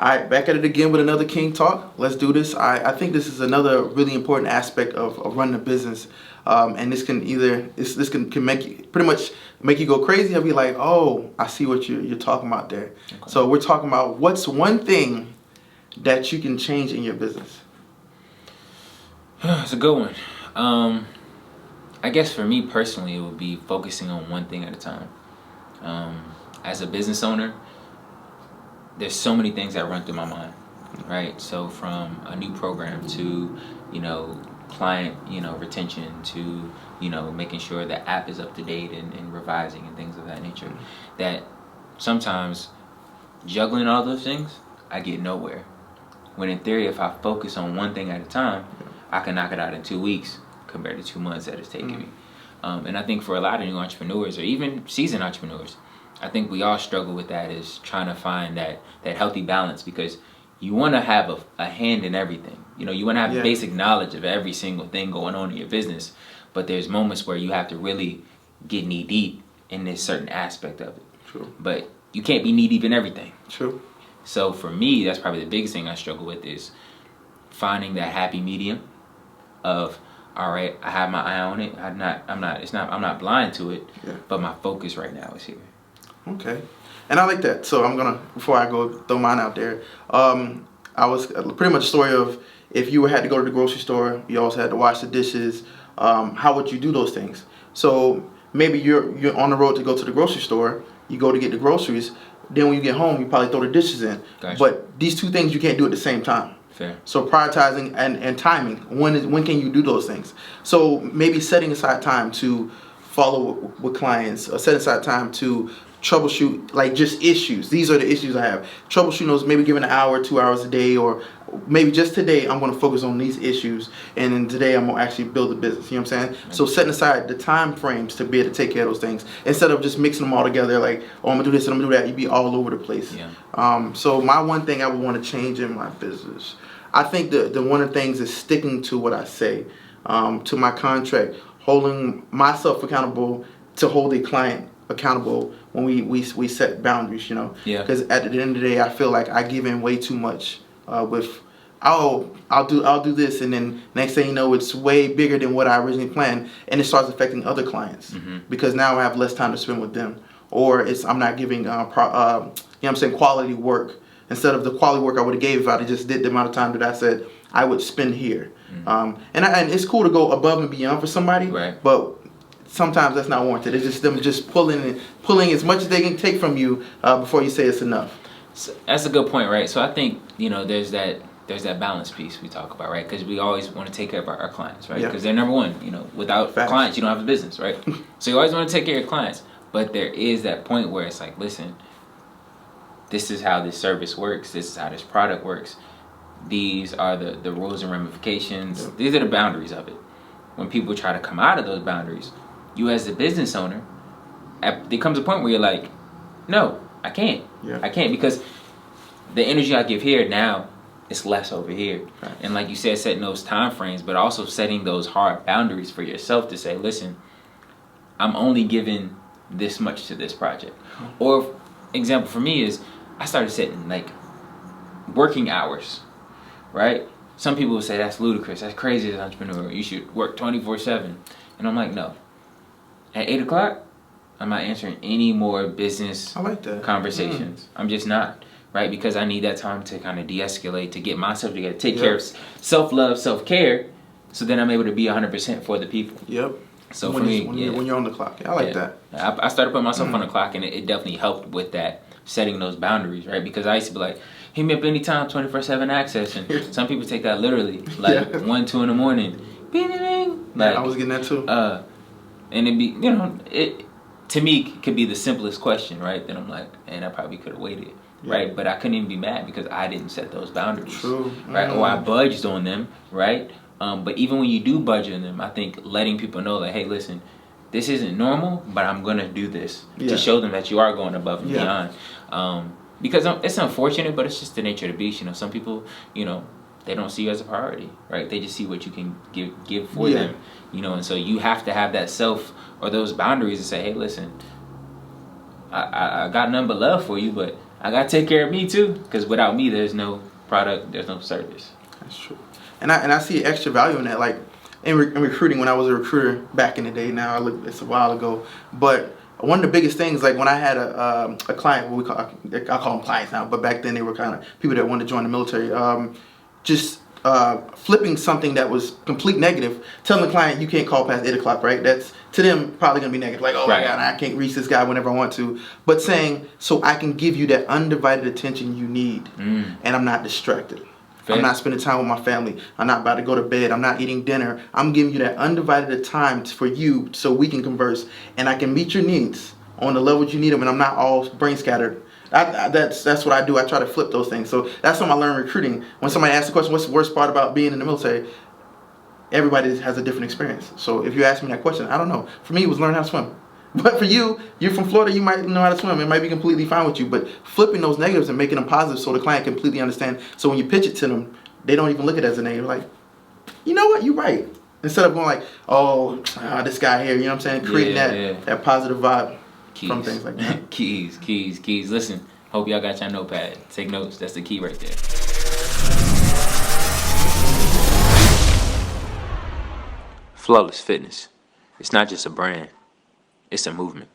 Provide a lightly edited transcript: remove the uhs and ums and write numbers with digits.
All right, back at it again with another King Talk. Let's do this. I think this is another really important aspect of running a business, and this can can make you pretty much make you go crazy. I'll be like, oh, I see what you're talking about there. Okay. So we're talking about what's one thing that you can change in your business. It's a good one. I guess for me personally, it would be focusing on one thing at a time. As a business owner, there's so many things that run through my mind, right? So from a new program to, client, retention to, making sure the app is up to date and revising and things of that nature. That sometimes juggling all those things, I get nowhere. When in theory, if I focus on one thing at a time, I can knock it out in 2 weeks compared to 2 months that it's taking me. And I think for a lot of new entrepreneurs or even seasoned entrepreneurs, I think we all struggle with that, is trying to find that healthy balance, because you want to have a hand in everything. You want to have basic knowledge of every single thing going on in your business, but there's moments where you have to really get knee deep in this certain aspect of it. True. But you can't be knee deep in everything. True. So for me, that's probably the biggest thing I struggle with, is finding that happy medium of, all right, I have my eye on it. I'm not blind to it, but my focus right now is here. Okay, and I like that. So I'm gonna, before I go throw mine out there, I was pretty much a story of, if you had to go to the grocery store, you also had to wash the dishes. How would you do those things? So maybe you're on the road to go to the grocery store. You go to get the groceries. Then when you get home, you probably throw the dishes in. Gotcha. But these two things you can't do at the same time. Fair. So prioritizing and timing. When can you do those things? So maybe setting aside time to follow with clients, or set aside time to troubleshoot, like, just issues. These are the issues I have. Troubleshooting those, maybe giving an hour, 2 hours a day, or maybe just today I'm going to focus on these issues, and then today I'm going to actually build a business. You know what I'm saying? Mm-hmm. So setting aside the time frames to be able to take care of those things, instead of just mixing them all together, like, oh, I'm going to do this and I'm going to do that. You'd be all over the place. Yeah. So my one thing I would want to change in my business, I think the one of the things is sticking to what I say, to my contract, holding myself accountable to hold a client accountable when we set boundaries, Yeah. Because at the end of the day, I feel like I give in way too much with, I'll do this, and then next thing you know, it's way bigger than what I originally planned, and it starts affecting other clients, because now I have less time to spend with them, or I'm not giving quality work, instead of the quality work I would have gave if I just did the amount of time that I said I would spend here. And it's cool to go above and beyond for somebody, right, but sometimes that's not warranted. It's just them just pulling as much as they can take from you before you say it's enough. So that's a good point, right? So I think, there's that balance piece we talk about, right? Because we always want to take care of our clients, right? Because they're number one. Without clients, you don't have a business, right? So you always want to take care of your clients, but there is that point where it's like, listen, this is how this service works. This is how this product works. These are the rules and ramifications. Yeah. These are the boundaries of it. When people try to come out of those boundaries, you as the business owner, there comes a point where you're like, no, I can't. Yeah. I can't, because the energy I give here now is less over here. Right. And like you said, setting those time frames, but also setting those hard boundaries for yourself to say, listen, I'm only giving this much to this project. Or example for me is, I started setting like working hours, right? Some people will say that's ludicrous, that's crazy as an entrepreneur, you should work 24/7. And I'm like, no. At 8 o'clock, I'm not answering any more business conversations. I'm just not, right? Because I need that time to kind of de-escalate, to get myself together, take care of self-love, self-care, so then I'm able to be 100% for the people. Yep. So when for me, when you're on the clock. I like that. I started putting myself on the clock, and it definitely helped with that, setting those boundaries, right? Because I used to be like, hit me up anytime, 24/7 access, and some people take that literally, like 1, 2 in the morning, bing, bing, bing. Like, I was getting that too. And it'd be, it to me could be the simplest question, right? Then I'm like, and I probably could have waited, right? But I couldn't even be mad because I didn't set those boundaries, True. Right? Or I budged on them, right? But even when you do budget on them, I think letting people know that, hey, listen, this isn't normal, but I'm gonna do this to show them that you are going above and beyond. Because it's unfortunate, but it's just the nature of the beast. Some people, they don't see you as a priority, right? They just see what you can give for them, and so you have to have that self or those boundaries to say, hey, listen, I got nothing but love for you, but I gotta take care of me too, because without me, there's no product, there's no service. That's true. And I see extra value in that. Like in recruiting, when I was a recruiter back in the day. Now it's a while ago, but one of the biggest things, like when I had a client, I call them clients now, but back then they were kind of people that wanted to join the military. Just flipping something that was complete negative, telling the client you can't call past 8 o'clock, right? That's to them probably gonna be negative, like, oh my God, I can't reach this guy whenever I want to. But saying, so I can give you that undivided attention you need, and I'm not distracted. Fair. I'm not spending time with my family. I'm not about to go to bed. I'm not eating dinner. I'm giving you that undivided time for you so we can converse and I can meet your needs on the levels you need them, and I'm not all brain scattered. That's what I do. I try to flip those things. So that's when I learned recruiting. When somebody asks the question, what's the worst part about being in the military? Everybody has a different experience. So if you ask me that question, I don't know. For me, it was learning how to swim. But for you, you're from Florida, you might know how to swim. It might be completely fine with you. But flipping those negatives and making them positive so the client completely understand. So when you pitch it to them, they don't even look at it as a negative. Like, you know what? You're right. Instead of going like, oh, this guy here, you know what I'm saying? Creating that positive vibe from things like that. Keys. Listen, hope y'all got your notepad. Take notes. That's the key right there. Flawless Fitness. It's not just a brand. It's a movement.